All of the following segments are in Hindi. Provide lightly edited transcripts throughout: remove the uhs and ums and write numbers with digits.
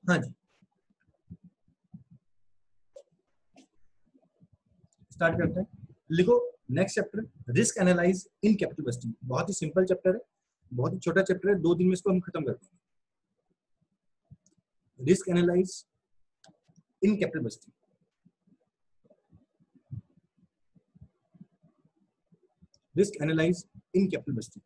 हाँ जी, स्टार्ट करते हैं। लिखो next chapter, risk analyse in capital bursting. बहुत ही सिंपल चैप्टर है, बहुत ही छोटा चैप्टर है, 2 दिन में इसको हम खत्म करते हैं। Risk analyse in capital budgeting. Risk analyse in capital budgeting.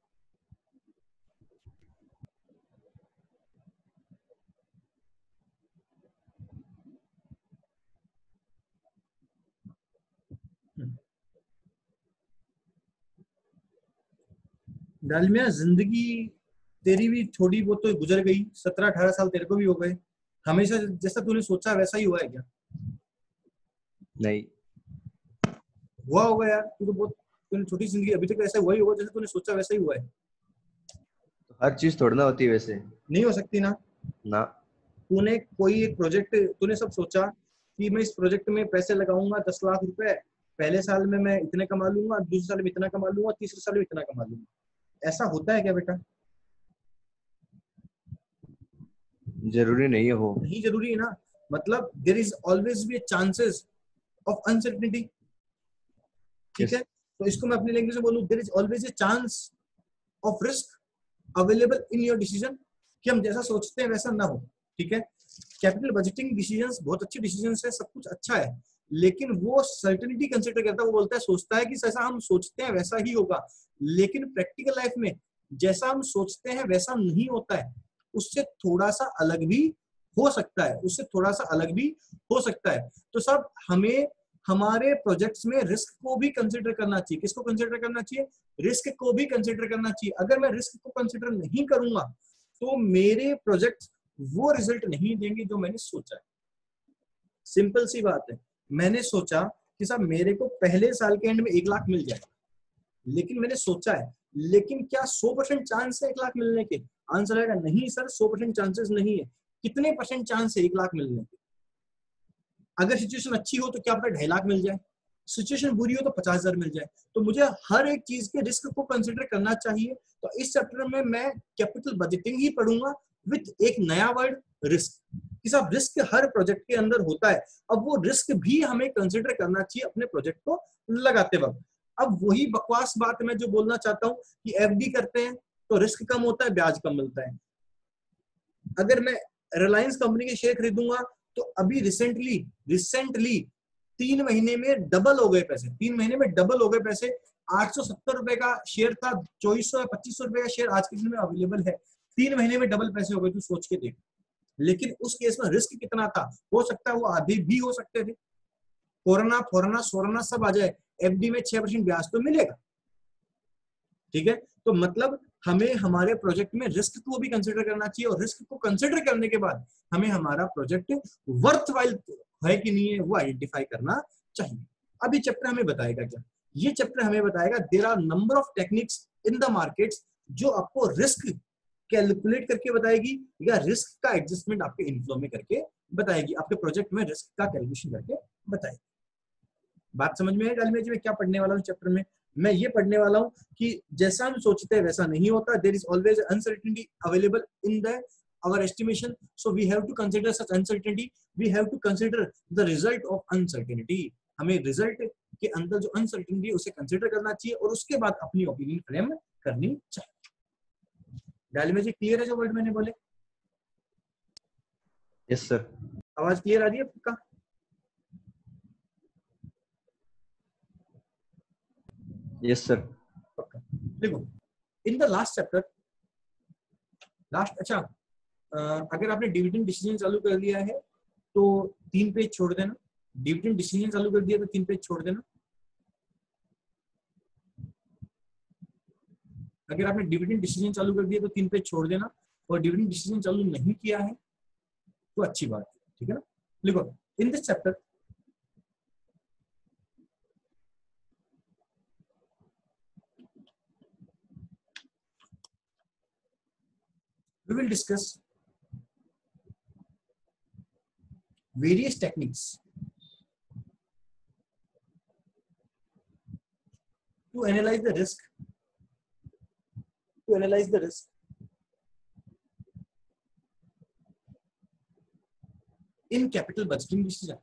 Dalmia, जिंदगी तेरी भी थोड़ी बहुत तो गुजर गई, 17-18 साल तेरे को भी हो गए। हमेशा जैसा तूने सोचा वैसा ही हुआ है क्या? नहीं, हुआ होगा यार, तू तो बहुत, तूने छोटी जिंदगी, अभी तक ऐसा हुआ ही होगा जैसे तूने सोचा वैसा ही हुआ है। तो हर चीज थोड़ी ना होती है वैसे। नहीं हो सकती ना। ना, तूने कोई एक प्रोजेक्ट, तूने सब सोचा कि मैं इस प्रोजेक्ट में पैसे लगाऊंगा 10 लाख रुपए, पहले साल में मैं इतने कमा लूंगा, दूसरे साल में इतना कमा लूंगा, तीसरे साल में इतना कमा लूंगा। ऐसा होता है क्या बेटा? जरूरी नहीं है हो। नहीं जरूरी है ना। मतलब there is always be chances of uncertainty. ठीक है, यस। तो इसको मैं अपनी लैंग्वेज में बोलूं, there is always a chance of risk available in your decision, कि हम जैसा सोचते हैं वैसा ना हो। ठीक है, कैपिटल बजटिंग डिसीजंस बहुत अच्छे डिसीजंस है, सब कुछ अच्छा है, लेकिन वो सर्टेनिटी कंसीडर करता है। वो बोलता है, सोचता है कि जैसा हम सोचते हैं वैसा ही होगा, लेकिन प्रैक्टिकल लाइफ में जैसा हम सोचते हैं वैसा नहीं होता है, उससे थोड़ा सा अलग भी हो सकता है, उससे थोड़ा सा अलग भी हो सकता है। तो सब हमें हमारे प्रोजेक्ट्स में रिस्क को भी कंसीडर करना चाहिए। किसको कंसीडर करना चाहिए? रिस्क को भी कंसीडर करना चाहिए। अगर मैं रिस्क को कंसीडर नहीं करूंगा तो मेरे प्रोजेक्ट वो रिजल्ट नहीं देंगे जो मैंने सोचा है। सिंपल सी बात है, मैंने सोचा कि साहब मेरे को पहले साल के एंड में 1 लाख मिल जाएगा, लेकिन मैंने सोचा है, लेकिन क्या 100% चांस है 1 लाख मिलने के? आंसर आएगा नहीं सर, 100% चांसेस नहीं है। कितने परसेंट चांस है 1 लाख मिलने के? अगर सिचुएशन अच्छी हो तो क्या पता 2.5 लाख मिल जाए, सिचुएशन बुरी हो तो 50,000 मिल जाए। तो मुझे हर एक चीज के रिस्क को कंसिडर करना चाहिए। तो इस चैप्टर में मैं कैपिटल बजटिंग ही पढ़ूंगा विद एक नया वर्ड, रिस्क। कि साहब रिस्क हर प्रोजेक्ट के अंदर होता है, अब वो रिस्क भी हमें कंसिडर करना चाहिए अपने प्रोजेक्ट को लगाते वक्त। अब वही बकवास बात मैं जो बोलना चाहता हूँ कि एफडी करते हैं तो रिस्क कम होता है, ब्याज कम मिलता है। अगर मैं रिलायंस कंपनी के शेयर खरीदूंगा तो अभी रिसेंटली 3 महीने में डबल हो गए पैसे, 3 महीने में डबल हो गए पैसे। 870 रुपए का शेयर था, 2400 या 2500 रुपए का शेयर आज के दिन में अवेलेबल है। 3 महीने में डबल पैसे हो गए, तू सोच के देख। लेकिन उस केस में रिस्क कितना था? हो सकता है वो आधे भी हो सकते थे। कोरोना फोरना सोरना सब आ जाए, एफडी में 6% ब्याज तो मिलेगा। ठीक है, तो मतलब हमें हमारे प्रोजेक्ट में रिस्क को भी कंसिडर करना चाहिए, और रिस्क को कंसिडर करने के बाद हमें हमारा प्रोजेक्ट वर्थ वाइल है कि नहीं है वो आइडेंटिफाई करना चाहिए। अब ये चैप्टर हमें बताएगा क्या? ये चैप्टर हमें बताएगा there are number of techniques in the markets जो आपको रिस्क कैलकुलेट करके बताएगी, या रिस्क का एडजस्टमेंट आपके इनफ्लो में करके बताएगी, आपके प्रोजेक्ट में रिस्क का कैलकुलेशन करके बताएगी। बात समझ में है डालमिया जी मैं क्या पढ़ने वाला हूँ चैप्टर में? मैं ये पढ़ने वाला हूँ कि जैसा हम सोचते हैं वैसा नहीं होता, there is always uncertainty available in the our estimation, so we have to consider such uncertainty, we have to consider the result of uncertainty। हमें रिजल्ट के अंदर जो अनसर्टेनिटी उसे कंसिडर करना चाहिए और उसके बाद अपनी ओपिनियन फ्रेम करनी चाहिए। डालमिया जी क्लियर है जो वर्ड मैंने बोले? Yes sir. आवाज क्लियर आ रही है आपका? Yes sir. देखो in the last chapter, last, अच्छा अगर आपने डिविडेंड डिसीजन चालू कर दिया है तो 3 पेज छोड़ देना। डिविडेंड डिसीजन चालू कर दिया तो 3 पेज छोड़ देना। अगर आपने डिविडेंड डिसीजन चालू कर दिया तो 3 पेज छोड़ देना, और डिविडेंड डिसीजन चालू नहीं किया है तो अच्छी बात है। ठीक है ना? लिखो in this chapter we will discuss various techniques to analyze the risk, to analyze the risk in capital budgeting decision.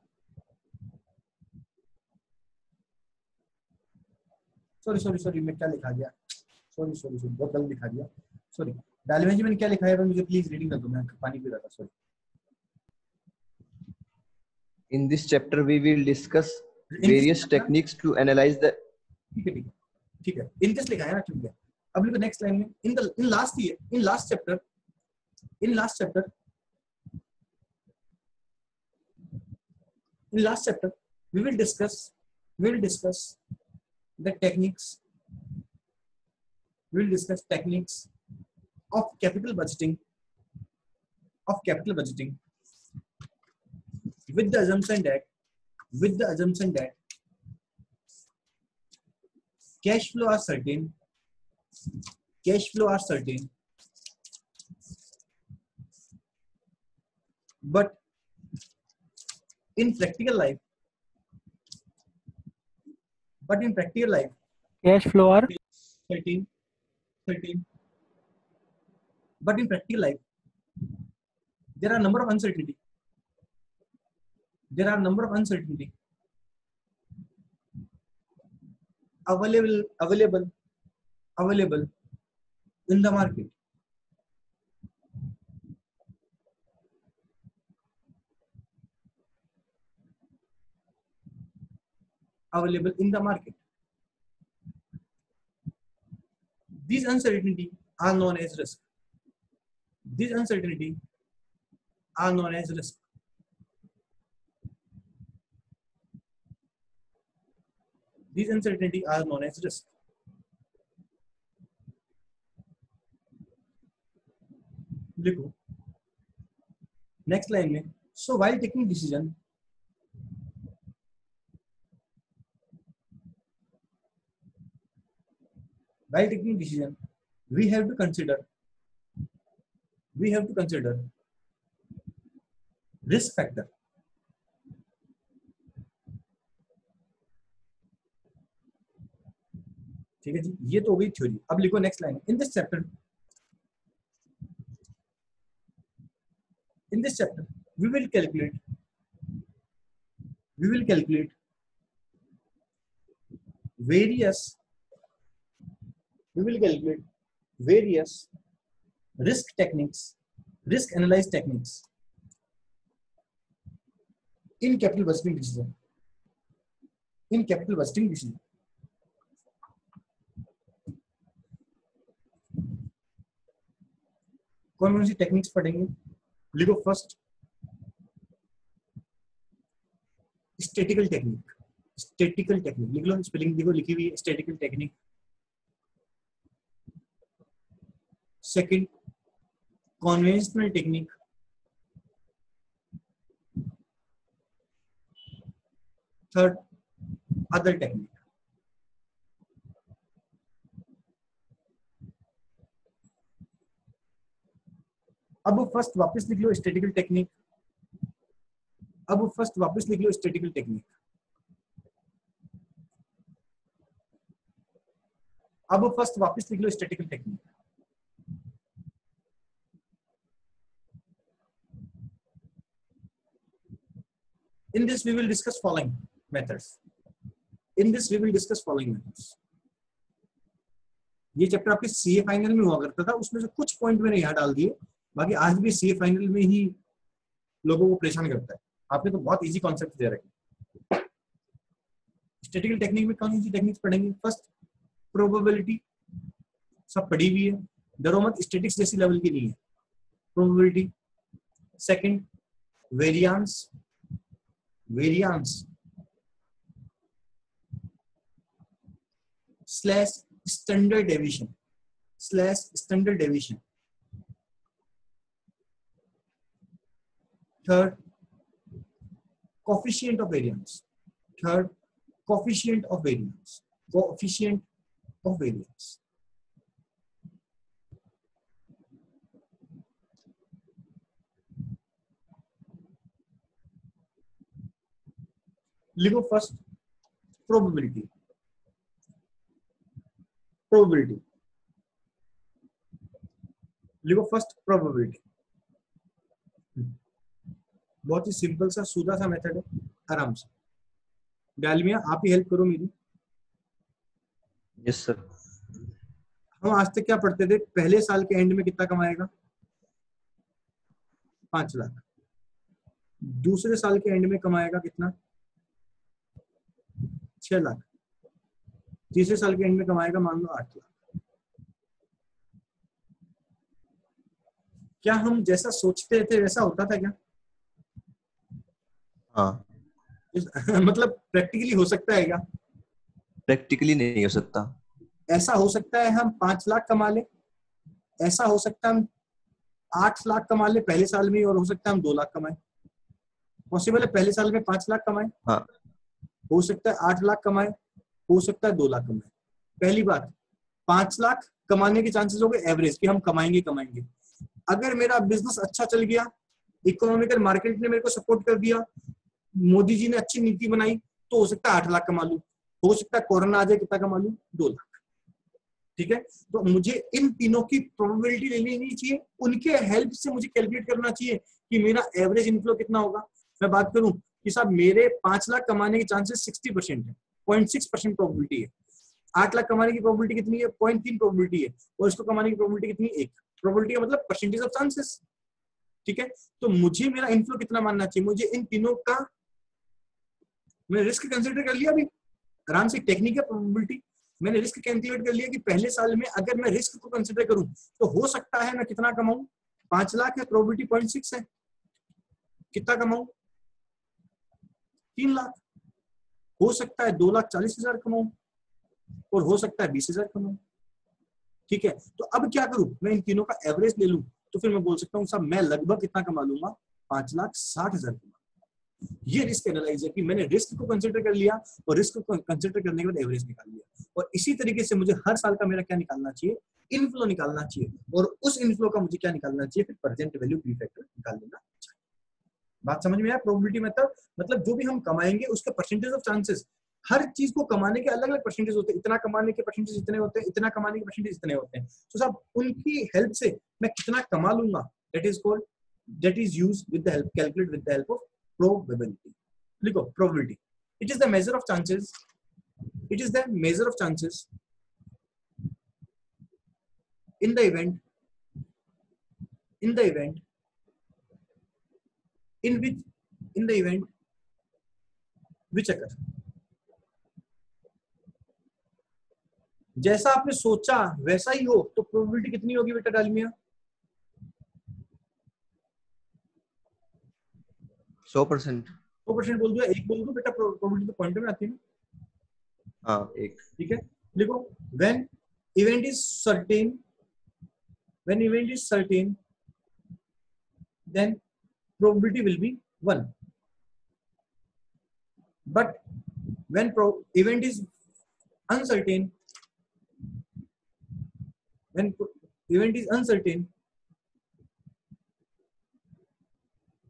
Sorry मैं क्या लिखा गया, सॉरी बहुत गलत लिखा दिया, सॉरी। डायलॉग में मैंने क्या लिखा है मुझे प्लीज रीडिंग कर दो, मैं पानी पी रहा था, sorry. In this chapter, we will discuss in this, various techniques to analyze the. ठीक है इन दिस लिखा है ना, ठीक है। अब लिखो नेक्स्ट लाइन में, in last year, in last chapter, in last chapter we will discuss the techniques, we will discuss techniques of capital budgeting, with the assumption that cash flow are certain, but in practical life, cash flow are 13 but in practical life there are number of uncertainty, available in the market, these uncertainty are known as risk, these uncertainty are known as risk, these uncertainty are known as risk। लिखो नेक्स्ट लाइन में, so while taking decision, we have to consider risk factor, ठीक है जी, ये तो हो गई थ्योरी। अब लिखो next line, in this chapter we will calculate various risk analyze techniques in capital budgeting decision, कौन सी टेक्निक्स पढ़ेंगे? लिखो फर्स्ट स्टैटिकल टेक्निक, लिख लो, स्पेलिंग देखो लिखी हुई है, statistical technique. Second conventional technique, third other technique. अब फर्स्ट वापस लिख लो statistical technique, In this we will discuss following methods. ये चैप्टर आपके सीए फाइनल में हुआ करता था, उसमें से कुछ पॉइंट मैंने यहाँ डाल दिए, बाकी आज भी सीए फाइनल में ही लोगों को परेशान करता है। आपने तो बहुत इजी कॉन्सेप्ट दे रखे। स्टैटिकल टेक्निक में कौन सी टेक्निक्स पढ़ेंगे? फर्स्ट प्रोबेबिलिटी, सब पढ़ी हुई है, डरो मत, स्टैटिक्स जैसी लेवल की नहीं है probability. Second variance slash standard deviation, third coefficient of variance, लिखो फर्स्ट प्रोबेबिलिटी, लिखो फर्स्ट प्रोबेबिलिटी। बहुत ही सिंपल सा सीधा सा मेथड है, आराम से। डालमिया आप ही हेल्प करो मेरी। Yes sir. हम आज तक क्या पढ़ते थे, पहले साल के एंड में कितना कमाएगा, 5 लाख। दूसरे साल के एंड में कमाएगा कितना, 6 लाख। तीसरे साल के एंड में कमाएगा मान लो 8 लाख। क्या हम जैसा सोचते थे वैसा होता था क्या? हाँ। मतलब प्रैक्टिकली हो सकता है क्या? प्रैक्टिकली नहीं हो सकता। ऐसा हो सकता है हम 5 लाख कमा ले, ऐसा हो सकता है हम 8 लाख कमा ले पहले साल में, और हो सकता है हम 2 लाख कमाए। पॉसिबल है पहले साल में 5 लाख कमाए, हाँ। हो सकता है 8 लाख कमाए, हो सकता है 2 लाख कमाए। पहली बात, 5 लाख कमाने के चांसेस हो गए एवरेज कि हम कमाएंगे कमाएंगे। अगर मेरा बिजनेस अच्छा चल गया, इकोनॉमिकल मार्केट ने मेरे को सपोर्ट कर दिया, मोदी जी ने अच्छी नीति बनाई, तो हो सकता है 8 लाख कमा लूं, हो सकता है कोरोना आ जाए कितना कमा लूं, 2 लाख। ठीक है, तो मुझे इन तीनों की प्रोबेबिलिटी ले लेनी चाहिए, उनके हेल्प से मुझे कैलकुलेट करना चाहिए कि मेरा एवरेज इनफ्लो कितना होगा। मैं बात करूं कि साहब मेरे 5 लाख कमाने के चांसेस 60% है, 0.6% प्रोबेबिलिटी है। 8 लाख कमाने की प्रोबेबिलिटी कितनी है, 0.3 प्रोबेबिलिटी है, और इसको कमाने की प्रोबेबिलिटी कितनी है, 1। प्रोबेबिलिटी का मतलब परसेंटेज ऑफ चांसेस। ठीक है, तो मुझे मेरा इनफ्लो कितना मानना चाहिए, मुझे इन तीनों का मैंने रिस्क कंसिडर कर लिया। अभी आराम से टेक्निक है प्रोबेबिलिटी, मैंने रिस्क कैलकुलेट कर लिया कि पहले साल में अगर मैं रिस्क को कंसिडर करूं तो हो सकता है मैं कितना कमाऊं, 5 लाख है, प्रोबेबिलिटी 0.6 है, कितना कमाऊं, 3 लाख। हो सकता है 2,40,000 कमाऊं, और हो सकता है 20,000 कमाऊं। ठीक है, तो अब क्या करूं, मैं इन तीनों का एवरेज ले लूं, तो फिर मैं बोल सकता हूं साहब मैं लगभग कितना कमा लूंगा, 5,60,000 कमा। ये रिस्क एनालाइज है कि मैंने रिस्क को कंसिडर कर लिया, और रिस्क को कंसिडर करने के बाद एवरेज निकाल लिया। और इसी तरीके से मुझे हर साल का मेरा क्या निकालना चाहिए, इनफ्लो निकालना चाहिए, और उस इनफ्लो का मुझे क्या निकालना चाहिए, फिर प्रेजेंट वैल्यू पी फैक्टर निकाल लेना चाहिए। बात समझ में आया? प्रोबेबिलिटी मेथड मतलब जो भी हम कमाएंगे उसके परसेंटेज ऑफ चांसेस, हर चीज को कमाने के अलग अलग परसेंटेज होते हैं, इतना कमाने के परसेंटेज इतने होते हैं, इतना कमाने के परसेंटेज इतने होते हैं। तो साहब उनकी हेल्प से मैं कितना कमा लूंगा, that is called, that is used with the help, calculate with the help of probability. लिखो probability, it is the measure of chances, इट इज द मेजर ऑफ चांसेस in the event in the event which occur, जैसा आपने सोचा वैसा ही हो, तो प्रोबेबिलिटी कितनी होगी बेटा डालमिया? 100%। 100% बोल दिया, 1 बोल दो बेटा, प्रोबेबिलिटी तो पॉइंट में आती है ना। हाँ 1। ठीक है, लिखो when event is certain, when event is certain then probability will be 1, but when event is uncertain, when event is uncertain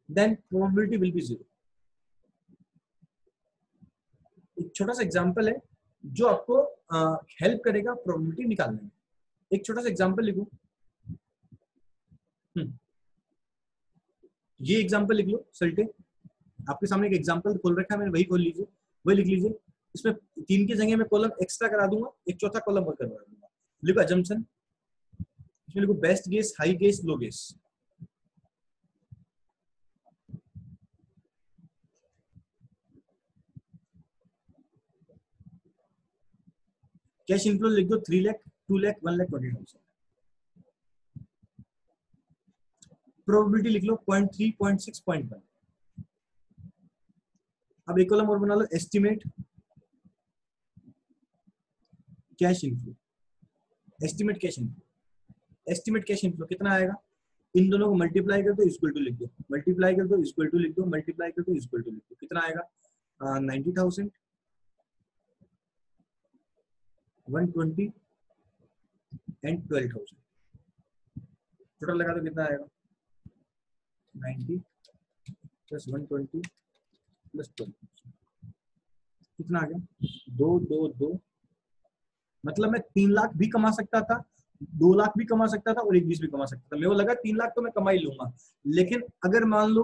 then probability will be 0। एक छोटा सा एग्जांपल है जो आपको हेल्प करेगा प्रोबेबिलिटी निकालने में। एक छोटा सा एग्जांपल लिखो, ये एग्जांपल लिख लो सल्टे, आपके सामने एक एग्जांपल खोल रखा है मैंने, वही खोल लीजिए, वही लिख लीजिए। इसमें 3 की जगह मैं कॉलम एक्स्ट्रा करा दूंगा, एक चौथा कॉलम और करवा दूंगा। लिखो अजम्पशन, इसमें लिखो बेस्ट गेस, हाई गेस, लो गेस। कैश इनफ्लो लिख दो 3 लाख, 2 लाख, 1 लाख 20,000। प्रोबेबिलिटी लिख लो 0.3, 0.6, 0.1। अब एक कॉलम और बना लो, estimate cash inflow, estimate cash inflow. Estimate cash inflow कितना आएगा, इन दोनों को मल्टीप्लाई कर दो, इक्वल टू लिख दो, मल्टीप्लाई कर दो, इक्वल टू लिख दो, मल्टीप्लाई कर दो, इक्वल टू लिख दो। कितना आएगा, 90,000, 120 एंड 12,000। टोटल लगा दो कितना आएगा, 90 प्लस 120 प्लस 12, कितना आ गया, 2 2 2। मतलब मैं 3 लाख भी कमा सकता था, 2 लाख भी कमा सकता था, और 1 20 भी कमा सकता था। मेरे को लगा 3 लाख तो मैं कमा ही लूंगा, लेकिन अगर मान लो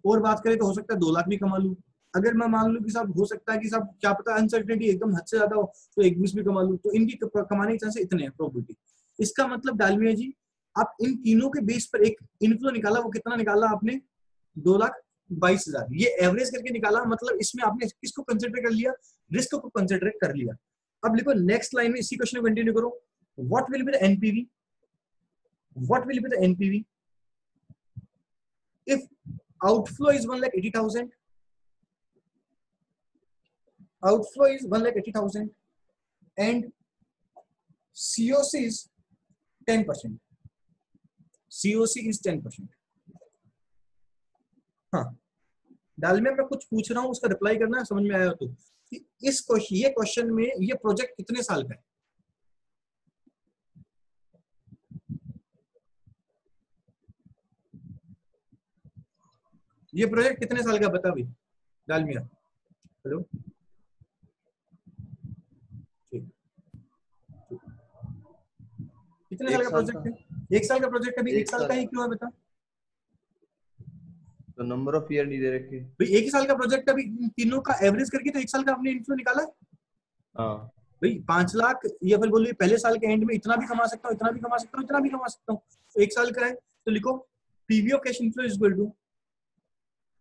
और बात करें तो हो सकता है 2 लाख भी कमा लूं। अगर मैं मान लूं कि साहब हो सकता है कि साहब क्या पता अनसर्टेनिटी एकदम हद से ज्यादा हो तो 1-20 भी कमा लूं, तो इनकी कमाने के चांस इतने हैं प्रोबेबिलिटी। इसका मतलब डालमिया जी आप इन तीनों के बेस पर एक इनफ्लो निकाला, वो कितना निकाला आपने? 2,22,000। ये एवरेज करके निकाला, मतलब इसमें आपने किसको कंसिडर कर लिया? रिस्क को कंसिडर कर लिया। अब लिखो नेक्स्ट लाइन में, इसी क्वेश्चन को कंटिन्यू करो। What will be the NPV? What will be the NPV if outflow is 1,80,000, outflow is 1,80,000 and COC is 10%, COC is 10%। हाँ, डालमिया मैं कुछ पूछ रहा हूँ, उसका रिप्लाई करना है, समझ में आया तो कि इस क्वेश्चन, ये क्वेश्चन में ये प्रोजेक्ट कितने साल का है? ये प्रोजेक्ट कितने साल का बता भाई डालमिया? हेलो, कितने साल एक का साल प्रोजेक्ट का। है? 1 साल का प्रोजेक्ट है भाई। 1 साल का ही क्यों है बता? तो नंबर ऑफ ईयर नहीं दे रखे। भाई 1 ही साल का प्रोजेक्ट है, अभी तीनों का एवरेज करके तो 1 साल का आपने इनफ्लो निकाला है। हाँ भाई 5 लाख, या फिर बोलिए पहले साल के एंड में इतना भी कमा सकता हूँ, इतना भी कमा सकता हूँ, इतना भी कमा सकता हूँ, तो 1 साल का है। तो लिखो PV of cash inflow is equal to,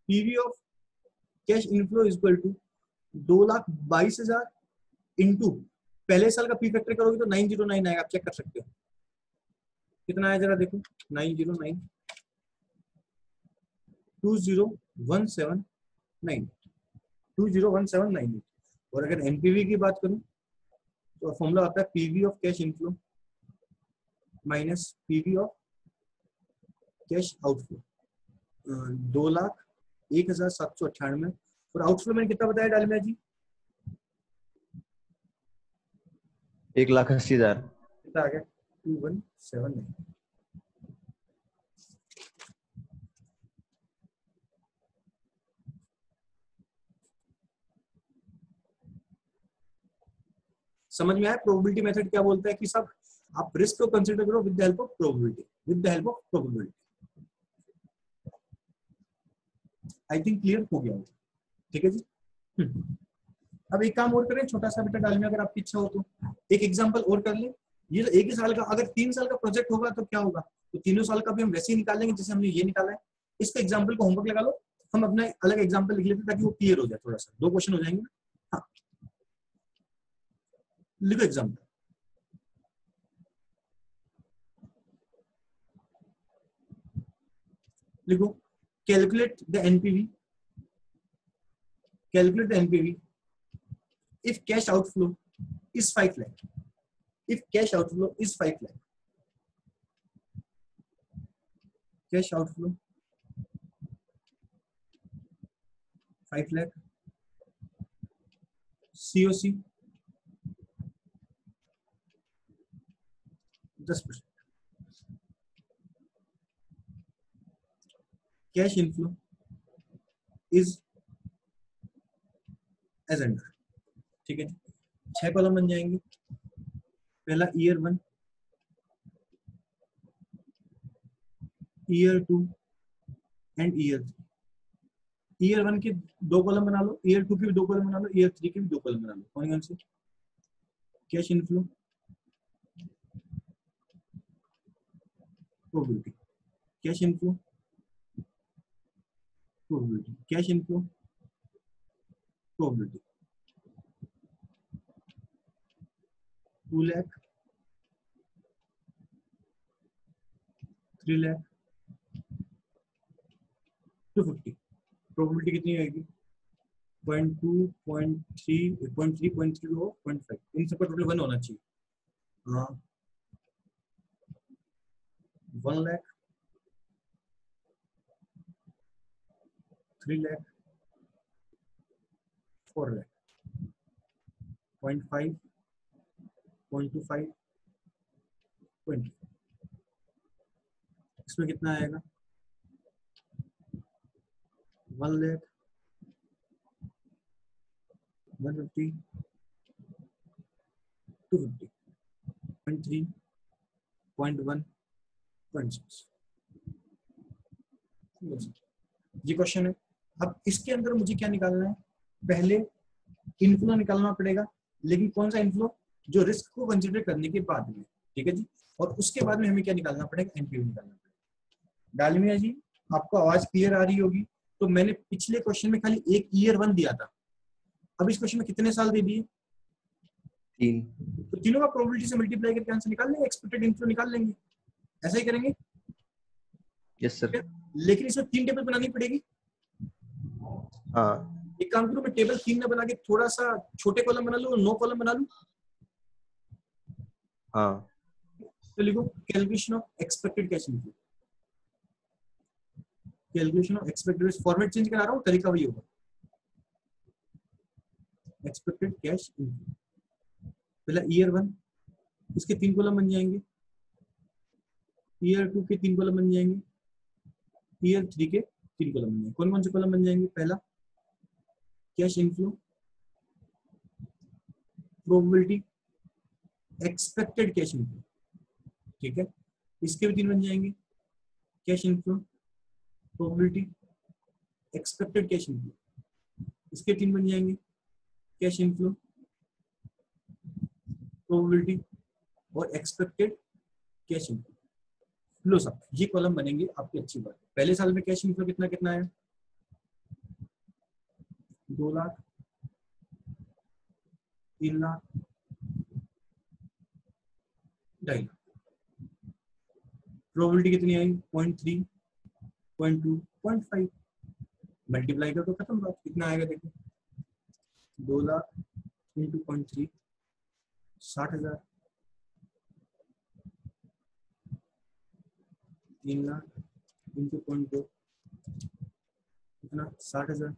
PV of cash inflow is equal to 2,22,000 into पहले साल का पी फैक्टर करोगे तो 909 आएगा, आप चेक कर सकते हो कितना आया, जरा देखो 909 201798 201798। और अगर एनपीवी की बात करूं तो फॉर्मूला आता है PV of cash inflow minus PV of cash outflow, 2,01,798। और आउटफ्लो मैंने कितना बताया डालमिया जी? 1,80,000। कितना आ गया? 2179। समझ में आया प्रोबेबिलिटी मेथड क्या बोलता है कि सब आप रिस्क को कंसीडर करो with the help of probability, with the help of probability. I think clear हो गया, ठीक है जी। अब एक काम और करें छोटा सा बेटा डालमिया, अगर आपकी इच्छा हो तो एक एग्जांपल और कर ले। ये 1 ही साल का, अगर 3 साल का प्रोजेक्ट होगा तो क्या होगा? तो तीनों साल का भी हम वैसे ही निकाल लेंगे जैसे हमने ये निकाला है। इसका एग्जांपल को होमवर्क लगा लो, हम अपना अलग एग्जांपल लिख लेते हैं ताकि वो क्लियर हो जाए, थोड़ा सा 2 क्वेश्चन हो जाएंगे। हाँ, लिखो एग्जांपल, लिखो calculate the NPV, calculate the NPV if cash outflow is 5 lakh, if cash outflow is 5 lakh, cash outflow 5 lakh, COC 10%, cash inflow is as under, ठीक है। 6 कॉलम बन जाएंगे। पहला year 1, year 2 and year 3। Year 1 के 2 कॉलम बना लो, ईयर 2 के भी 2 कॉलम बना लो, ईयर 3 के भी 2 कॉलम बना लो। कौन कौन से? Cash inflow, probability, cash inflow, probability, cash inflow, probability. 2 lakh, 3 lakh, 250। Probability कितनी आएगी? 0.2, 0.3, 0.3, 0.3, 0.5। इन सबका टोटल 1 होना चाहिए। हाँ, 1 लाख, 3 लाख, 4 लाख, 0.5, 0.25, 20। इसमें कितना आएगा? 1 लाख, 150, 250, 0.3, 0.1, 0.6। ये क्वेश्चन है। अब इसके अंदर मुझे क्या निकालना है, पहले इनफ्लो निकालना पड़ेगा, लेकिन कौन सा इनफ्लो, जो रिस्क को कंसिडर करने के बाद में, ठीक है जी। और उसके बाद में हमें क्या निकालना पड़ेगा, एनपीवी निकालना पड़ेगा। डालमिया जी आपको आवाज क्लियर आ रही होगी। तो मैंने पिछले क्वेश्चन में खाली एक ईयर 1 दिया था, अब इस क्वेश्चन में कितने साल दे दिए, 3। तो तीनों का प्रोबेबिलिटी से मल्टीप्लाई करके आंसर निकाल लेंगे, एक्सपेक्टेड इनफ्लो निकाल लेंगे, ऐसा ही करेंगे। Yes sir. लेकिन इसमें 3 टेबल बनानी पड़ेगी। हाँ एक काम करूं, मैं टेबल 3 में बना के थोड़ा सा छोटे कॉलम बना लूं, 9 कॉलम बना लूं। हाँ। तो लिखो calculation of expected cash inflow, calculation of expected, format change करा रहा हूं, तरीका वही होगा। एक्सपेक्टेड कैश इनफ्लो, पहला ईयर 1, इसके 3 कॉलम बन जाएंगे, ईयर 2 के 3 कॉलम बन जाएंगे, ईयर 3 के 3 कॉलम बन जाएंगे। कौन कौन से कॉलम बन जाएंगे, पहला cash inflow, probability, expected cash inflow, ठीक है। इसके भी 3 बन जाएंगे, cash inflow, probability, expected cash inflow. इसके 3 बन जाएंगे, कैश इनफ्लो, प्रोबेबिलिटी और एक्सपेक्टेड कैश इनफ्लो। लो साहब ये कॉलम बनेंगे आपकी, अच्छी बात। पहले साल में कैश इनफ्लो कितना कितना है, 2 लाख, 3 लाख, 2.5 लाख। प्रोबेबिलिटी कितनी आई, 0.3, 0.2, 0.5, मल्टीप्लाई कर तो खत्म बात। कितना आएगा देखो, 2 लाख इंटू 0.3, 60,000, 3 लाख इंटू 0.2, कितना, 60,000,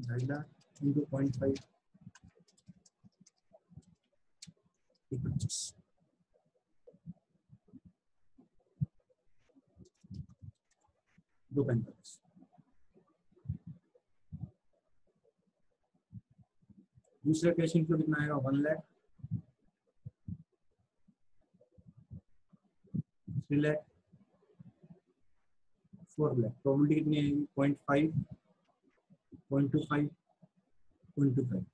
2.5 लाख इंटू 0.5, 25, 2.45। दूसरा कैश इनफ्लो कितना आएगा, 1 लाख, 3 लाख, 4 लाख। प्रोबेबिलिटी कितनी आएगी, 0.5, 0.25, 0.25।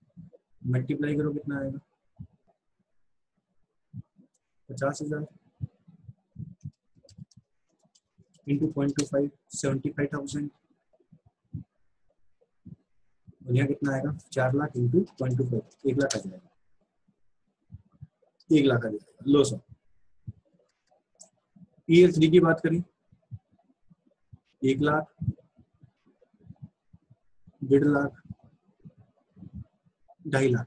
मल्टीप्लाई करो कितना आएगा, 50,000 इंटू 0.25, 75,000। और यहाँ कितना आएगा, 4 लाख इंटू 0.25, 1 लाख आ जाएगा, 1 लाख आ जाएगा। लो सर ईयर 3 की बात करें, 1 लाख, 1.5 लाख, 2.5 लाख।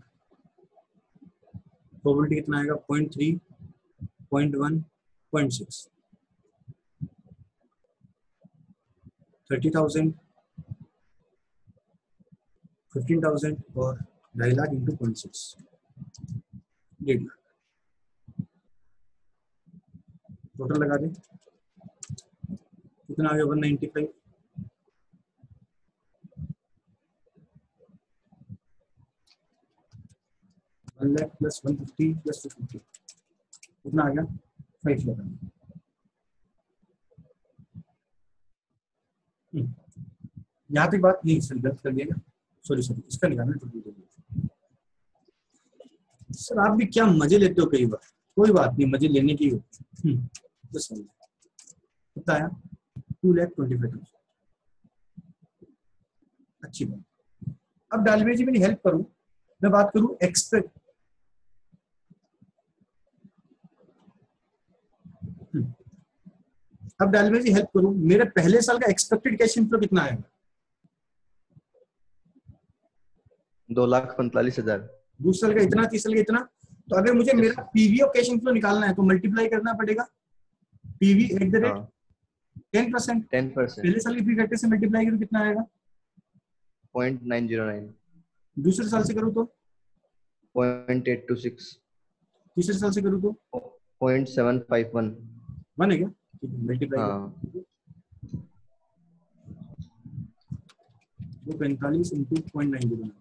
प्रोबेबिलिटी कितना आएगा, 0.3, 0.1, 0.6, 30,000, 15,000 और 2.5 लाख इंटू 0.6, 1.5 लाख। टोटल लगा दें कितना आ गया, 195, 1 लाख प्लस 150 प्लस 250, कितना आ गया, 5 लाख। यहाँ तक बात नहीं, सर गलत कर दिएगा, सॉरी इसका निकालना टोटल। सर आप भी क्या मजे लेते हो कई बार, कोई बात नहीं, मजे लेने की हो। बस कितना आया, 2,25,000, अच्छी बात। अब डालमिया जी मेरी हेल्प करूं, मैं बात करूं एक्सपेक्ट, अब डालमिया जी हेल्प करूं, मेरे पहले साल का एक्सपेक्टेड कैश इनफ्लो कितना आएगा, 2,45,000। दूसरे साल का इतना, तीसरे साल का इतना। तो अगर मुझे यस मेरा सर। पीवी और कैश इनफ्लो निकालना है तो मल्टीप्लाई करना पड़ेगा, पीवी एट द रेट हाँ 10%, 10%, पहले साल की फ्री फैक्टर से मल्टीप्लाई करूं कितना आएगा, 0.909, दूसरे साल से करूं तो, 0.826, तीसरे साल से करूं तो 0.751। 1 है क्या, ठीक है मल्टीप्लाई हाँ करो, वो 45 इंटू 0.909,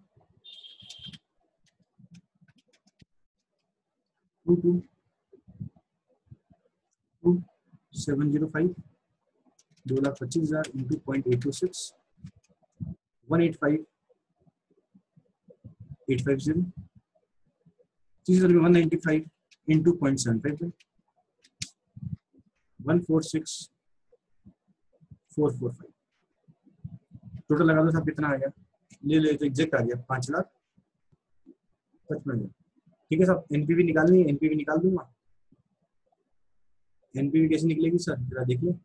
2,705, 2,25,000 इंटू 0.826 185,850 चीज 195 इंटू 0.75 146,445 टोटल लगा दो साहब कितना आ गया, ले तो एग्जैक्ट आ गया 5,55,000। ठीक है साहब, एनपीवी निकालनी है, एनपीवी निकाल दूंगा। एनपीवी कैसे निकलेगी सर, जरा देख लो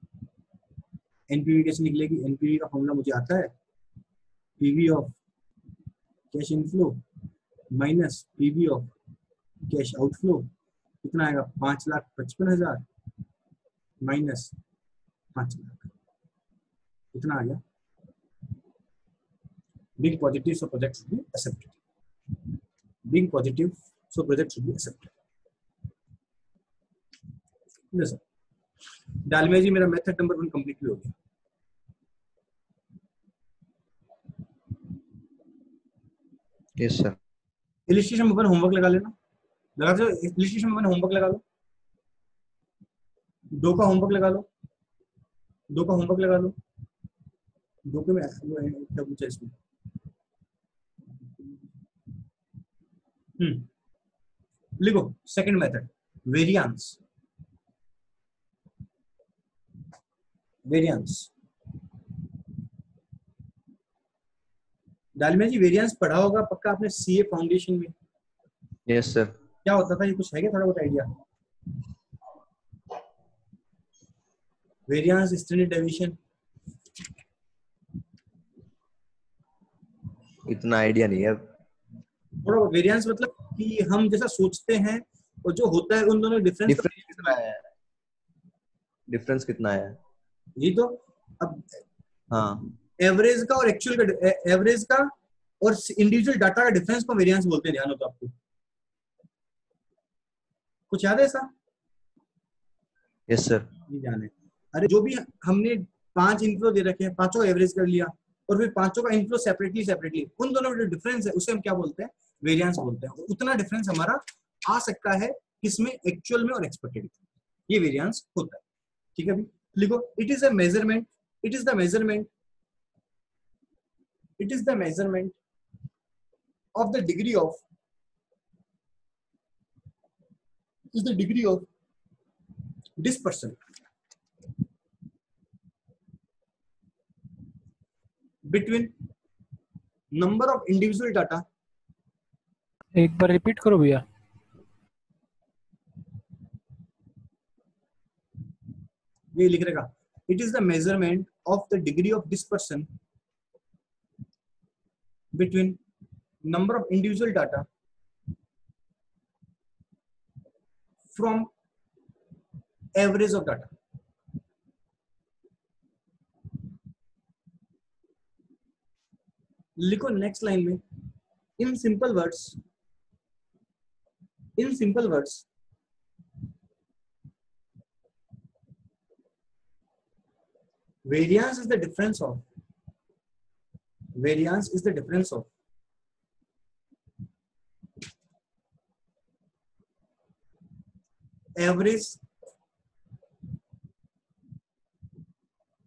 एनपीवी कैसे निकलेगी। एनपीवी का फॉर्मूला मुझे आता है, PV of cash inflow minus PV of cash outflow, कितना आएगा 5,55,000 माइनस 5,00,000, कितना आ गया। Being positive, so project should be accepted. Being positive, so project should be accepted. Sir Dalmia ji, मेरा मेथड नंबर 1 कंप्लीट भी हो गया। Yes sir. इलिस्ट्रेशन में होमवर्क लगा लेना, लगा दो। इलिस्ट्रेशन में होमवर्क लगा लो, 2 का होमवर्क लगा लो, 2 का होमवर्क लगा लो। 2 के में क्या पूछा इसमें, लिखो second method variance. Variance Dalmia ji variance पढ़ा होगा पक्का आपने सीए फाउंडेशन में। Yes sir. क्या होता था ये कुछ है क्या थोड़ा बहुत आइडिया? वेरिएंस, स्टैंडर्ड डेविएशन, इतना आइडिया नहीं है। थोड़ा वेरिएंस मतलब कि हम जैसा सोचते हैं और जो होता है उन दोनों डिफरेंस कितना है, डिफरेंस कितना है ये तो। अब हाँ, एवरेज का और एक्चुअल का, एवरेज का और इंडिविजुअल डाटा का डिफरेंस को वेरिएंस बोलते हैं, ध्यान हो तो आपको कुछ याद है ऐसा? Yes sir. नहीं जाने। अरे जो भी हमने 5 इनफ्लो दे रखे हैं, 5 एवरेज कर लिया और फिर 5 का इनफ्लो सेपरेटली उन दोनों में जो डिफरेंस है उसे हम क्या बोलते हैं, वेरिएंस बोलते हैं। उतना डिफरेंस हमारा आ सकता है किसमें, एक्चुअल में और एक्सपेक्टेड, ये वेरिएंस होता है। ठीक है अभी लिखो, it is a measurement, it is the measurement, it is the measurement of the degree of, is the degree of dispersion between number of individual data। एक बार रिपीट करो भैया। ये लिख रहेगा, it is the measurement of the degree of dispersion between number of individual data from average of data। लिखो नेक्स्ट लाइन में, in simple words, in simple words, variance is the difference of, variance is the difference of average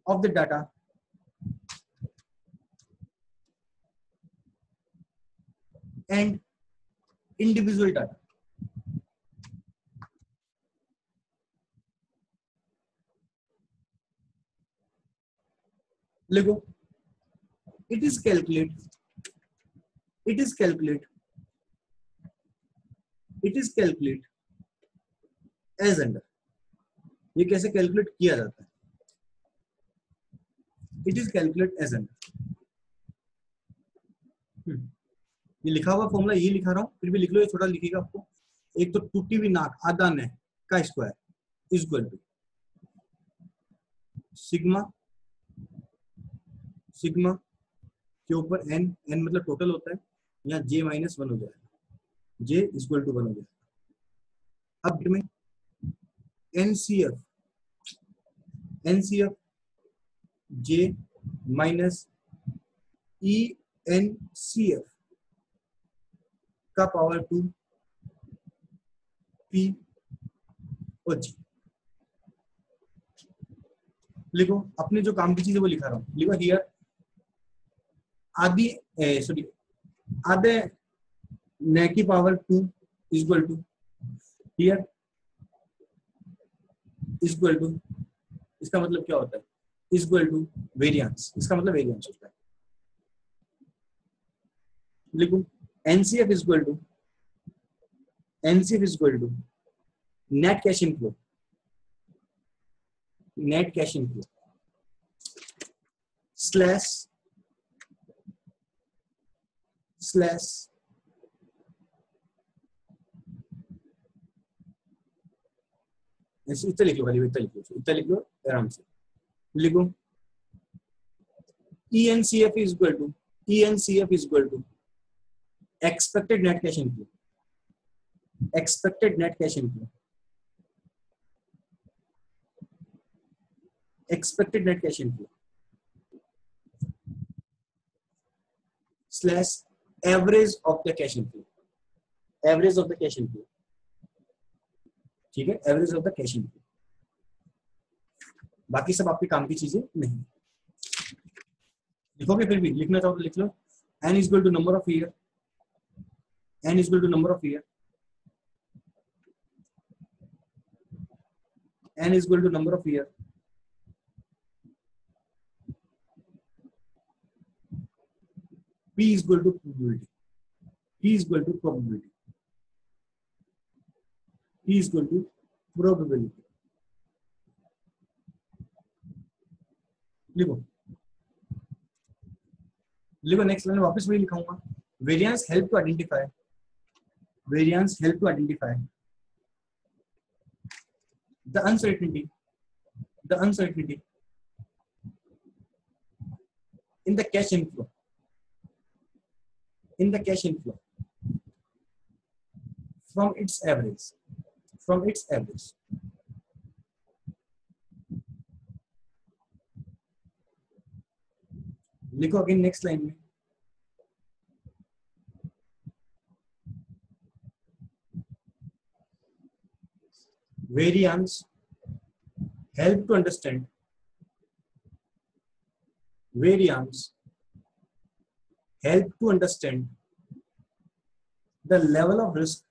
of the data and individual data। लिखो, it is calculate, it is calculate, it is calculate as under। ये कैसे कैलकुलेट किया जाता है, it is calculate as under। ये लिखा हुआ फॉर्मूला ये लिखा रहा हूं, फिर भी लिख लो, ये छोटा लिखेगा आपको। एक तो टूटी हुई नाक आधा न का square equal to sigma, sigma के ऊपर एन, एन मतलब टोटल होता है, यहाँ जे माइनस 1 हो जाएगा, जे इक्वल टू 1 हो जाएगा। अब में NCF, NCF J minus E N C F का पावर 2 पी और जी। लिखो अपने जो काम की चीज है वो लिखा रहा हूँ। लिखो हियर आदि सॉरी आधे न की power 2 equal to here equal to, इसका मतलब क्या होता है, इक्वल टू वेरिएंस, इसका मतलब वेरिएंस होता है। लिखो NCF equal to net cash inflow, net cash inflow slash इतना लिख लो, खाली इतना लिख लो आराम से। लिखो ENCF is equal to expected net cash inflow, expected net cash inflow slash average of the cash inflow, ठीक है, average of the cash inflow. बाकी सब आपके काम की चीजें नहीं। लिखोगे फिर भी, लिखना चाहो तो लिख लो। n is equal to number of year, n is equal to number of year, n is equal to number of year, p is equal to probability, p is equal to probability, p is equal to probability। लिखो लिखो नेक्स्ट लाइन वापस वही लिखाऊंगा। Variance help to identify, variance help to identify the uncertainty in the cash inflow, from its average, लिखो अगेन नेक्स्ट लाइन में, variance help to understand, the level of risk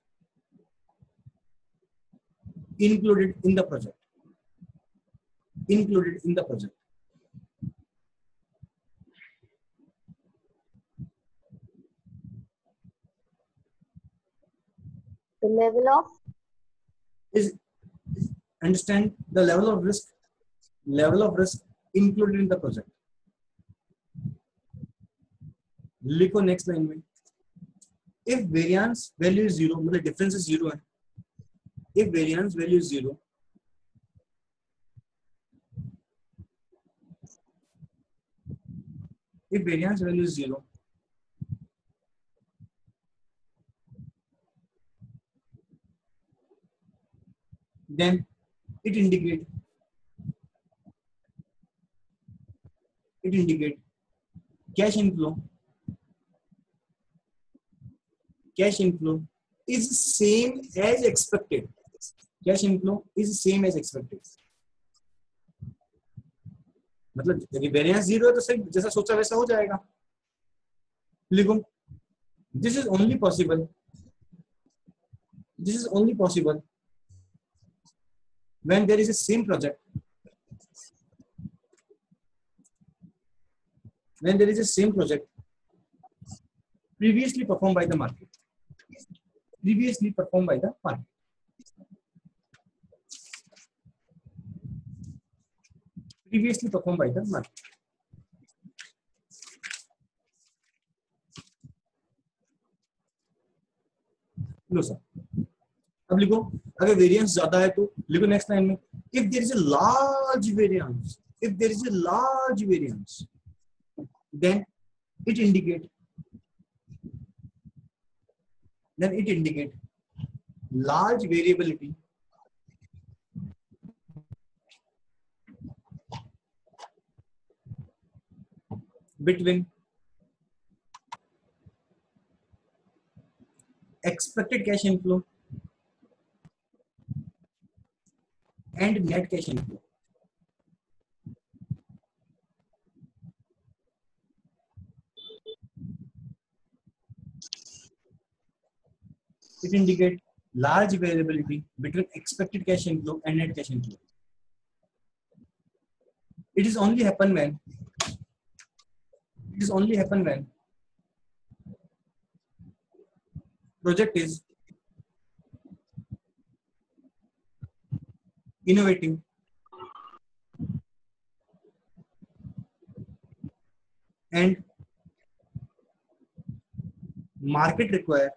included in the project, The level of is understand the level of risk included in the project। लिखो नेक्स्ट लाइन में, if variance value is 0, मतलब डिफरेंस इज 0 है, if variance value is 0, if variance value is 0, then it indicate cash inflow is same as expected, मतलब यदि वेरिएंस 0 है तो सही जैसा सोचा वैसा हो जाएगा। लिखो this is only possible when there is a same project, previously performed by the market, लो सर। अब लिखो अगर वेरिएंस ज्यादा है तो लिखो नेक्स्ट लाइन में, if there is a large variance, then it indicate large variability between expected cash inflow and net cash inflow, It indicates large variability between expected cash inflow and net cash inflow. It is only happen when project is innovating, and market require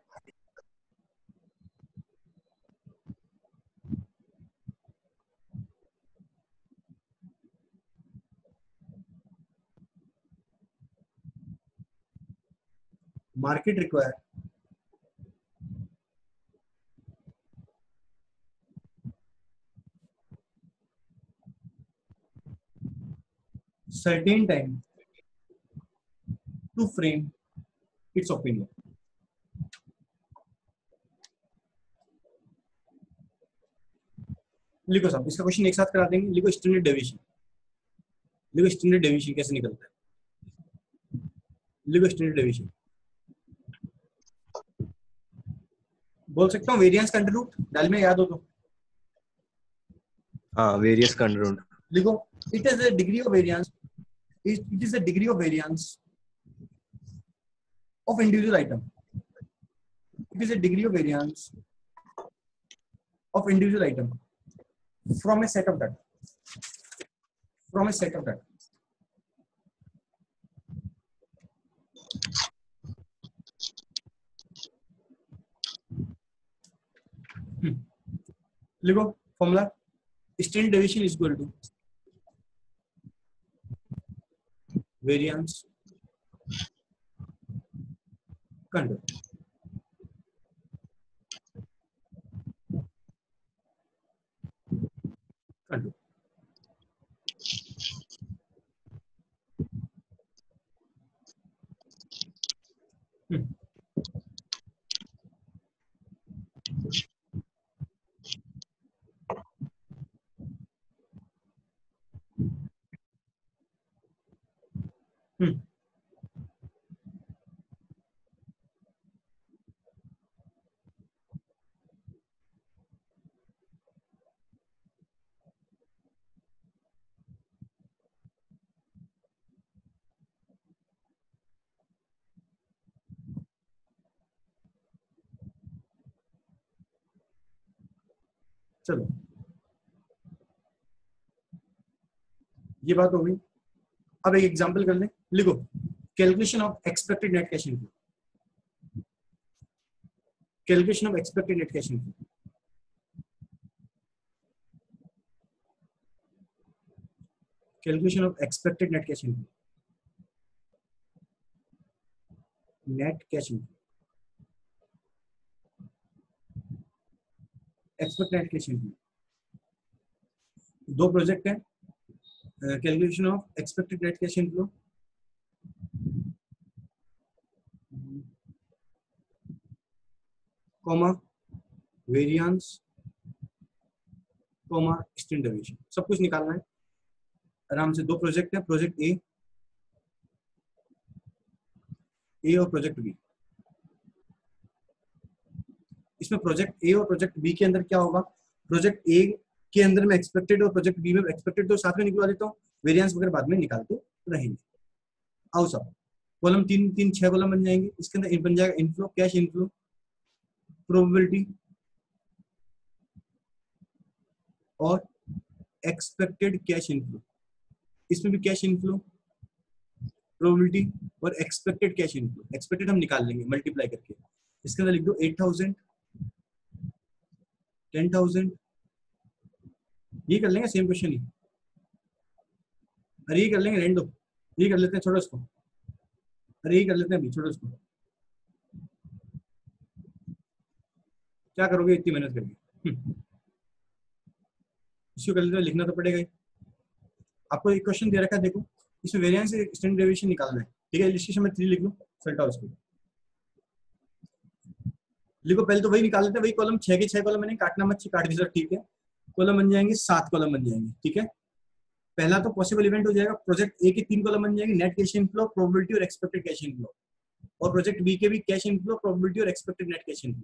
certain time to frame its opinion. लिखो साहब, इसका क्वेश्चन एक साथ करा देंगे. लिखो स्टैंडर्ड डेविएशन. लिखो स्टैंडर्ड डेविएशन कैसे निकलता है. लिखो स्टैंडर्ड डेविएशन. बोल सकता हूँ वेरिएंस का अंडर रूट. डाल में याद हो तो. हाँ, वेरियस का अंडर रूट. लिखो it is the degree of variance. It is the degree of variance of individual item. It is a degree of variance of individual item from a set of data. From a set of data. लिखो formula. Standard deviation is equal to variance control. चलो ये बात हो गई. अब एक एग्जांपल कर लें. लिखो calculation of expected net cash inflow. Calculation of expected net cash inflow. Calculation of expected net cash inflow. Net cash inflow. Expected net cash inflow. दो प्रोजेक्ट है. Calculation of expected net cash inflow. Comma variance comma standard deviation. सब कुछ निकालना है आराम से. दो प्रोजेक्ट है. प्रोजेक्ट ए और प्रोजेक्ट बी. इसमें प्रोजेक्ट ए और प्रोजेक्ट बी के अंदर क्या होगा. प्रोजेक्ट ए के अंदर में एक्सपेक्टेड और प्रोजेक्ट बी में एक्सपेक्टेड तो साथ में निकलवा देता हूँ. वेरिएंस वगैरह बाद में निकालते रहेंगे. आओ सब कॉलम 6 कॉलम बन जाएंगे. इसके अंदर बन जाएगा इनफ्लो, कैश इनफ्लो, प्रोबेबिलिटी और एक्सपेक्टेड कैश इनफ्लो. इसमें भी कैश इनफ्लो, प्रोबेबिलिटी और एक्सपेक्टेड कैश इनफ्लो. एक्सपेक्टेड हम निकाल लेंगे मल्टीप्लाई करके. इसके अंदर लिख दो 8000, 10,000. ये कर लेंगे सेम क्वेश्चन ही. अरे ये कर लेंगे रेंडो. ये कर लेते हैं छोड़ो इसको. अरे ये कर लेते हैं अभी छोड़ो इसको. क्या करोगे इतनी मेहनत करके. इसको कर लेते हैं. लिखना तो पड़ेगा ही. आपको एक क्वेश्चन दे रखा है. देखो इसमें वेरिएंस से स्टैंडर्ड डेविएशन निकालना है. ठीक है. इलिस्ट्रेशन में 3 लिख लो. सल्टा उसको लिखो. पहले तो वही निकाल लेते हैं. वही कॉलम 6 के 6 कॉलम मैंने काटना मत. काट दी सर. ठीक है. कॉलम बन जाएंगे 7 कॉलम बन जाएंगे. ठीक है. पहला तो पॉसिबल इवेंट हो जाएगा. प्रोजेक्ट ए के 3 कॉलम बन जाएंगे. नेट कैश इनफ्लो, प्रोबेबिलिटी और एक्सपेक्टेड कैश इनफ्लो. और प्रोजेक्ट बी के भी कैश इनफ्लो, प्रोबेबिलिटी और expected net cash inflow.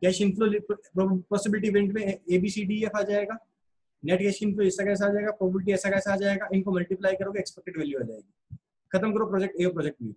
Cash inflow possibility event में ABCDEF आ जाएगा, नेट कैश इनफ्लो ऐसा कैसा आ जाएगा, प्रोबेबिलिटी ऐसा कैसा आ जाएगा, इनको मल्टीप्लाई करोगे एक्सपेक्टेड वैल्यू आ जाएगी। खत्म करो प्रोजेक्ट ए और प्रोजेक्ट बी।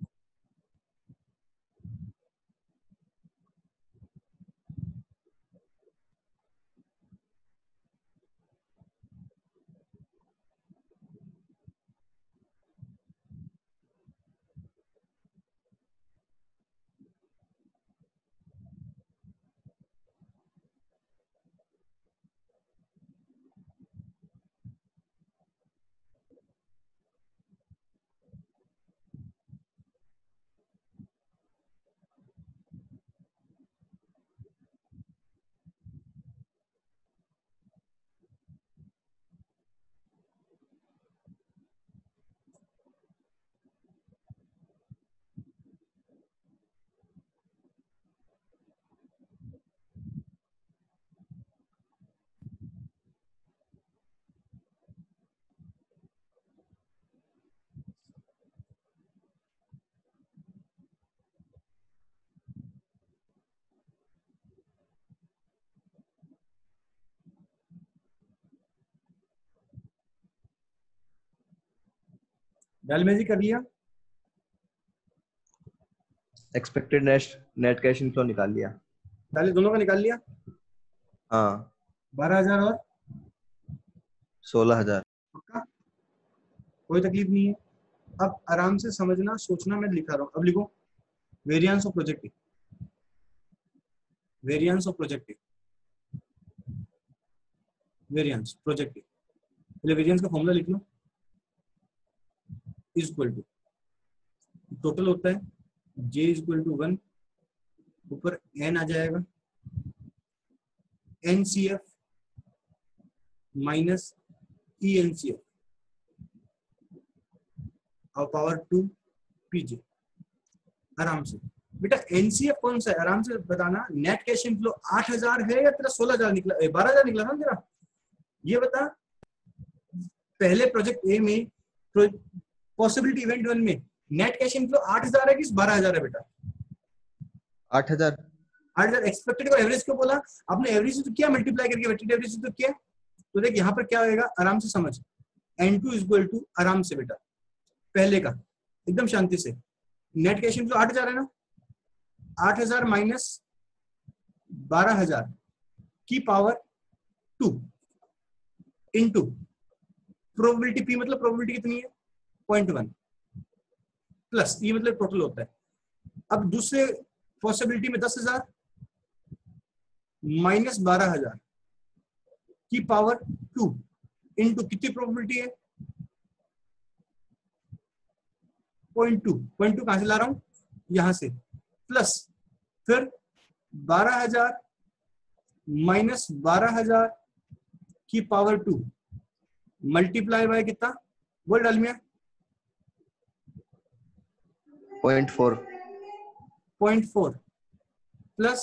डालमेजी जी कर लिया? एक्सपेक्टेड नेट कैश इनफ्लो निकाल लिया। डाले दोनों का निकाल लिया? हाँ 12,000 और 16,000। पक्का? कोई तकलीफ नहीं है। अब आराम से समझना सोचना, मैं लिखा रहा हूँ। अब लिखो variance of project, variance of project, variance project. पहले वेरिएंस का फॉर्मूला लिख लो, इज इक्वल टू टोटल होता है j इज इक्वल टू 1 ऊपर n आ जाएगा NCF माइनस ENCF और पावर 2 PJ। आराम से बेटा NCF कौन सा है आराम से बताना। नेट कैश इनफ्लो 8,000 है या तेरा 16,000 निकला, 12,000 निकला ना तेरा? ये बता पहले प्रोजेक्ट ए में पॉसिबिलिटी इवेंट 1 में नेट कैश इनफ्लो 8,000 है कि 12,000 है बेटा? 8,000। 8,000 एक्सपेक्टेड को एवरेज क्यों बोला? आपने एवरेज से तो किया मल्टीप्लाई करके, वेटेड एवरेज से तो किया। तो देख यहाँ पर क्या होएगा, आराम से समझ। N2 इज इक्वल टू, आराम से बेटा पहले का एकदम शांति से, नेट कैश इनफ्लो 8,000 है ना, 8,000 माइनस 12,000 की पावर 2 इनटू प्रोबेबिलिटी P मतलब प्रोबेबिलिटी कितनी है 0.1 प्लस E मतलब टोटल होता है। अब दूसरे पॉसिबिलिटी में 10,000 माइनस 12,000 की पावर 2 इनटू कितनी प्रोबेबिलिटी है 0.2। 0.2 कहां से ला रहा हूं, यहां से, प्लस फिर 12,000 माइनस 12,000 की पावर 2 मल्टीप्लाई बाय कितना, बोल डाल मिया 0.4 0.4 प्लस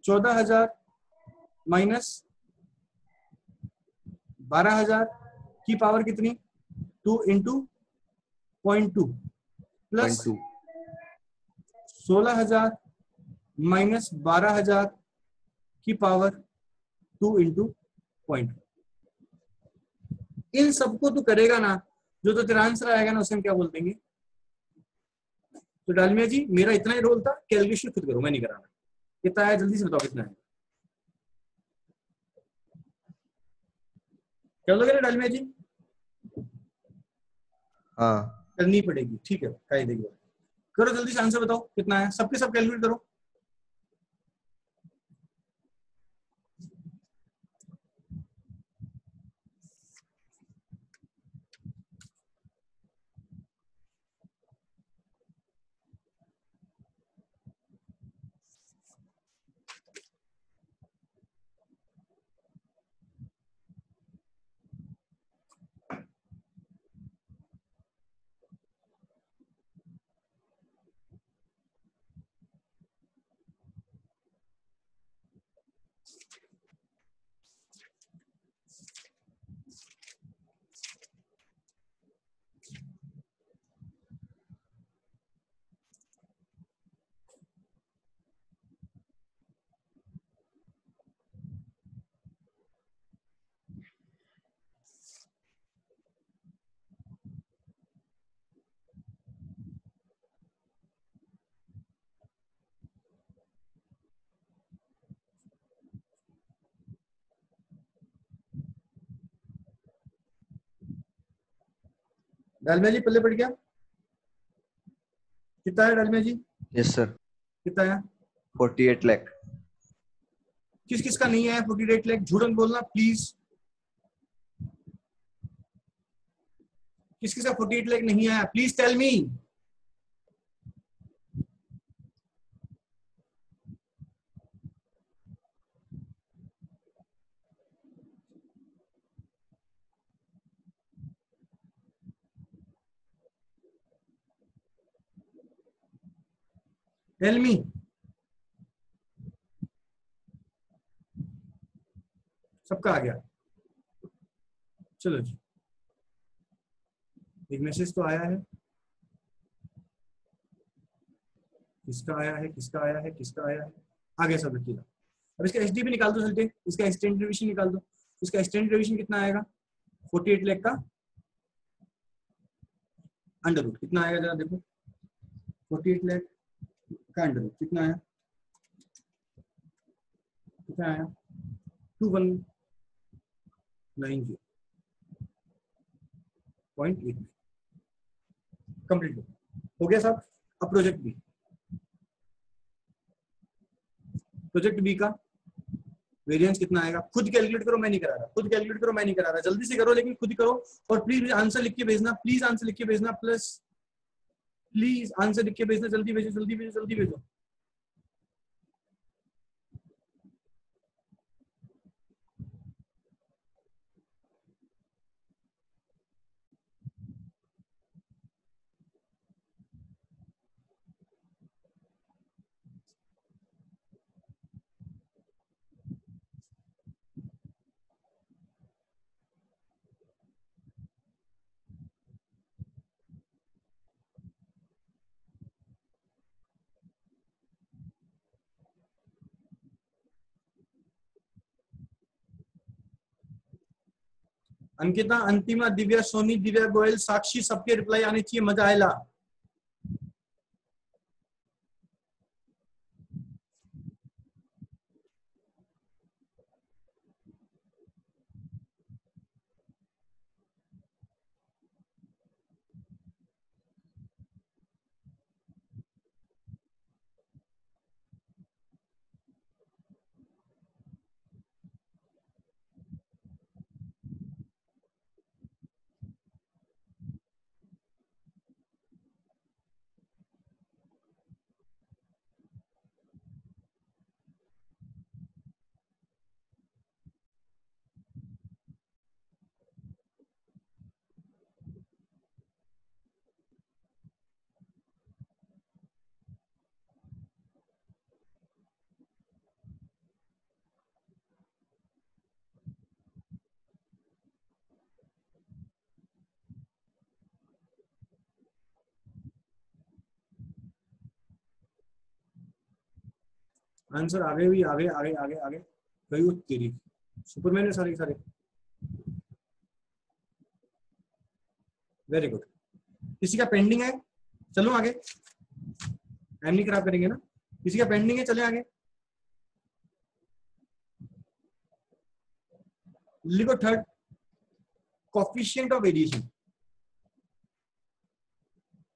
14,000 माइनस 12,000 की पावर कितनी 2 इंटू 0.2 प्लस 0.2 16,000 माइनस 12,000 की पावर 2 इंटू 0.2। इन सबको तो करेगा ना, जो तो तेरा आंसर आएगा ना उसे हम क्या बोल देंगे। तो डालमिया जी मेरा इतना ही रोल था, कैलकुलेशन खुद करो, मैं नहीं कराना। कितना आया जल्दी से बताओ, कितना है? क्या लोगे ना डालमिया जी? हाँ करनी पड़ेगी, ठीक है कायदे की बात। करो जल्दी से आंसर बताओ कितना है, सबके सब कैलकुलेट करो। डालमिया जी पल्ले पड़ गया? कितना है डालमिया जी? Yes sir. कितना है? 48 लाख। किस किस का नहीं है 48 लाख? झूठ मत बोलना प्लीज। किस किस का 48 लाख नहीं है? Please tell me. Tell me. सबका आ गया? चलो जी, एक मैसेज तो आया है। किसका आया है, किसका आया है, किसका आया है? आ गया सब लड़की का। अब इसका एचडी भी निकाल दो चलते, इसका एक्सटेंड डिविजन निकाल दो। इसका एक्सटेंड डिविजन कितना आएगा 48 लाख का? अंडर रूट कितना आएगा जरा देखो। 48 लाख का अंडर रूट कितना आया? कितना आया? 2190.8। कंप्लीट हो गया साहब। अब प्रोजेक्ट बी। प्रोजेक्ट बी का वेरिएंस कितना आएगा? खुद कैलकुलेट करो, मैं नहीं करा रहा। खुद कैलकुलेट करो, मैं नहीं करा रहा। जल्दी से करो लेकिन खुद करो। और प्लीज आंसर लिख के भेजना, प्लीज आंसर लिख के भेजना, प्लस प्लीज आंसर लिख के भेजना। जल्दी भेजो, जल्दी भेजो, जल्दी भेजो। अंकिता, अंतिमा, दिव्या, सोनी, दिव्या गोयल, साक्षी, सबके रिप्लाई आने चाहिए। मजा आएगा। आंसर आगे भी आगे आगे आगे आगे गई वो तेरी सुपरमैन है सारे सारे। Very good. किसी का पेंडिंग है? चलो आगे, टाइम नहीं खराब करेंगे ना। किसी का पेंडिंग है? चले आगे। लिखो थर्ड, कोफिशिएंट ऑफ वेरिएशन।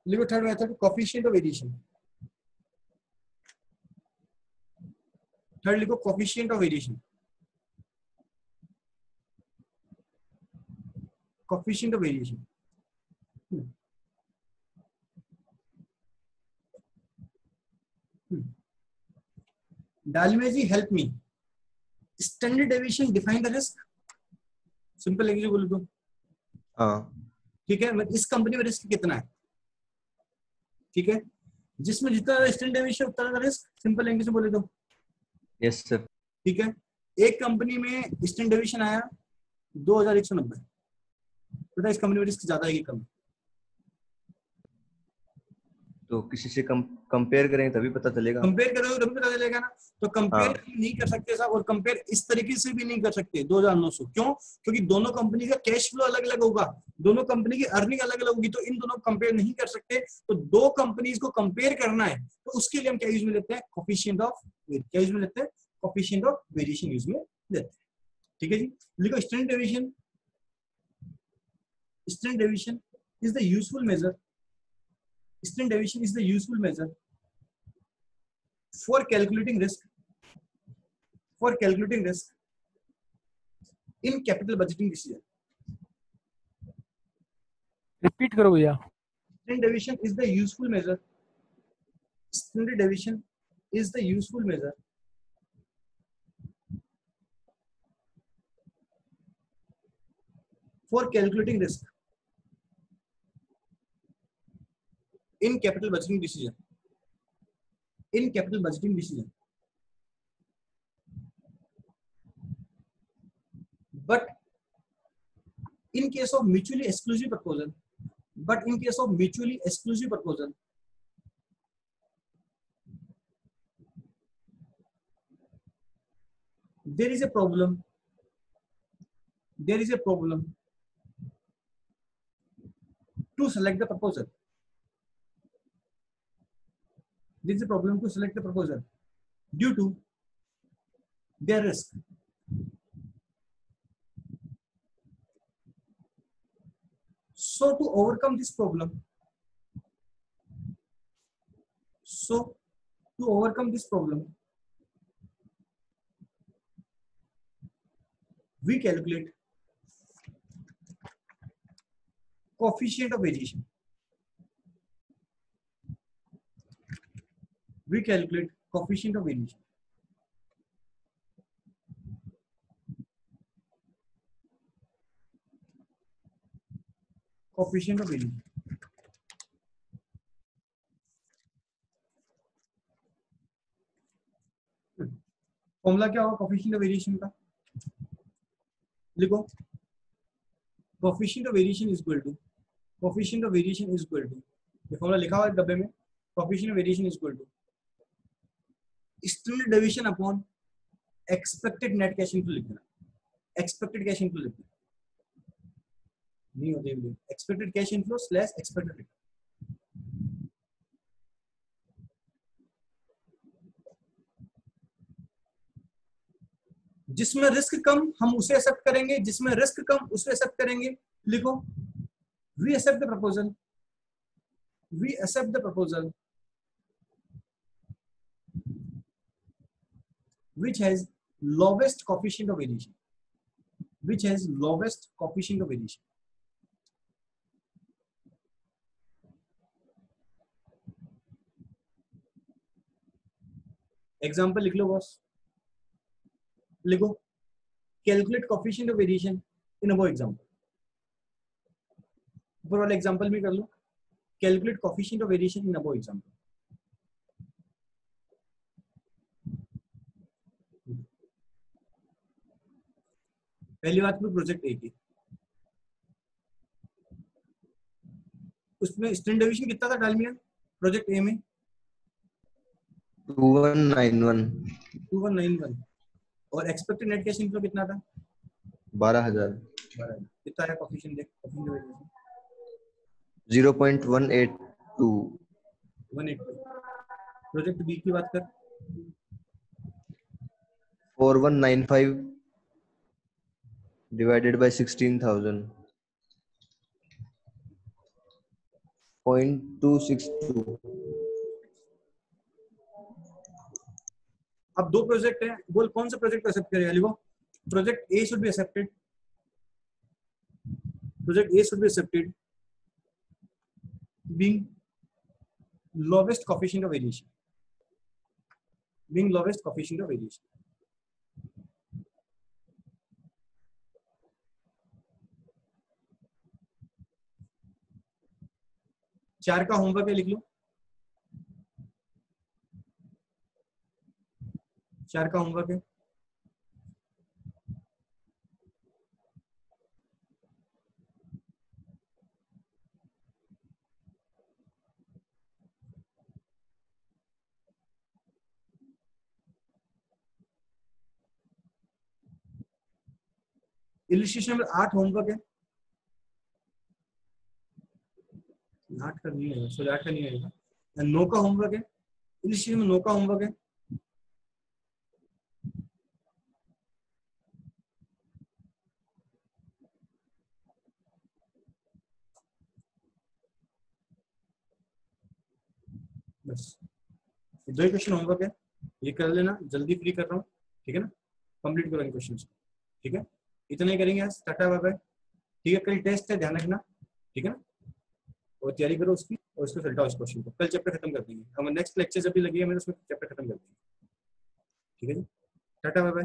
लिखो third method, coefficient of variation. Third लिखो, coefficient of variation. Coefficient of variation. Dalmia ji help me. Standard deviation define the risk. Simple language बोल दो। हाँ ठीक है, इस कंपनी में रिस्क कितना है? ठीक है, जिसमें जितना स्टैंडर्ड डेविएशन उतना ज्यादा रिस्क। सिंपल लैंग्वेज में बोले दो। Yes sir. ठीक है, एक कंपनी में स्टैंडर्ड डेविएशन आया 2190। पता है इस कंपनी में रिस्क ज्यादा है कि कम? तो किसी से कंपेयर करें तभी पता चलेगा। कंपेयर करोगे तभी पता चलेगा ना। तो कंपेयर नहीं कर सकते साहब, और कंपेयर इस तरीके से भी नहीं कर सकते 2900। क्यों? क्योंकि दोनों कंपनी का कैश फ्लो अलग अलग होगा, दोनों कंपनी की अर्निंग अलग अलग होगी, तो इन दोनों कंपेयर नहीं कर सकते। तो दो कंपनीज को कंपेयर करना है तो उसके लिए हम क्या यूज में लेते हैं? कोफिशिएंट ऑफ, क्या यूज में लेते हैं? कोफिशिएंट ऑफ वेरिएशन यूज में लेते हैं। ठीक है जी, लिखो standard deviation. Standard deviation is the useful measure. Standard deviation is the useful measure for calculating risk. For calculating risk in capital budgeting decision. Repeat करो भैया. Standard deviation is the useful measure. Standard deviation is the useful measure for calculating risk in capital budgeting decision. In capital budgeting decision. But in case of mutually exclusive proposal, there is a problem. To select the proposal. There is a problem to select the proposal due to their risk. So to overcome this problem, we calculate coefficient of variation. Formula क्या होगा कोएफिशिएंट ऑफ वेरिएशन का? लिखो coefficient of variation is equal to ये फॉर्मूला लिखा हुआ है डब्बे में. Coefficient of variation is equal to standard deviation upon expected net cash inflow लिख देना. एक्सपेक्टेड कैश इनफ्लो लिख देना नहीं होते हैं. Expected cash inflow slash expected return. जिसमें रिस्क कम हम उसे एक्सेप्ट करेंगे, जिसमें रिस्क कम उसे एक्सेप्ट करेंगे. लिखो we accept the proposal which has lowest coefficient of variation. Example लिख लो बॉस. लिखो calculate coefficient of variation in above example. ऊपर वाला एग्जांपल भी कर लो. Calculate coefficient of variation in above example. पहली बात में प्रोजेक्ट ए की उसमें स्टैंडर्ड डेविएशन कितना था डालमिया प्रोजेक्ट ए में? 2191 और एक्सपेक्टेड नेट कैश इनफ्लो कितना था? 12,000. कितना है कोएफिशिएंट देख. 0.182. प्रोजेक्ट बी की बात कर. 4195 divided by 16,000. 0.262. अब दो प्रोजेक्ट हैं, बोल कौन सा प्रोजेक्ट एक्सेप्ट करेगा? लिखो project A should be accepted. being lowest coefficient of variation. चार का होमवर्क है, लिख लो. 4 का होमवर्क है. इलिस्ट्रेशन नंबर 8 होमवर्क है. 8 का नहीं है, सॉरी 8 का नहीं है. 9 का होमवर्क है. इलिस्ट्रेशन में 9 का होमवर्क है. बस ये 2 ही क्वेश्चन होमवर्क है, ये कर लेना, जल्दी फ्री कर रहा हूँ, ठीक है ना, कंप्लीट करो इन क्वेश्चन, ठीक है, इतना ही करेंगे आज, टाटा बाय बाय, ठीक है, कल टेस्ट है, ध्यान रखना, ठीक है ना, और तैयारी करो उसकी, और उसको फिल्टर उस क्वेश्चन को, कल चैप्टर खत्म कर देंगे, हम नेक्स्ट लेक्चर जब भी लगी है मैंने उसमें चैप्टर खत्म कर देंगे, ठीक है जी, टाटा बाय बाय।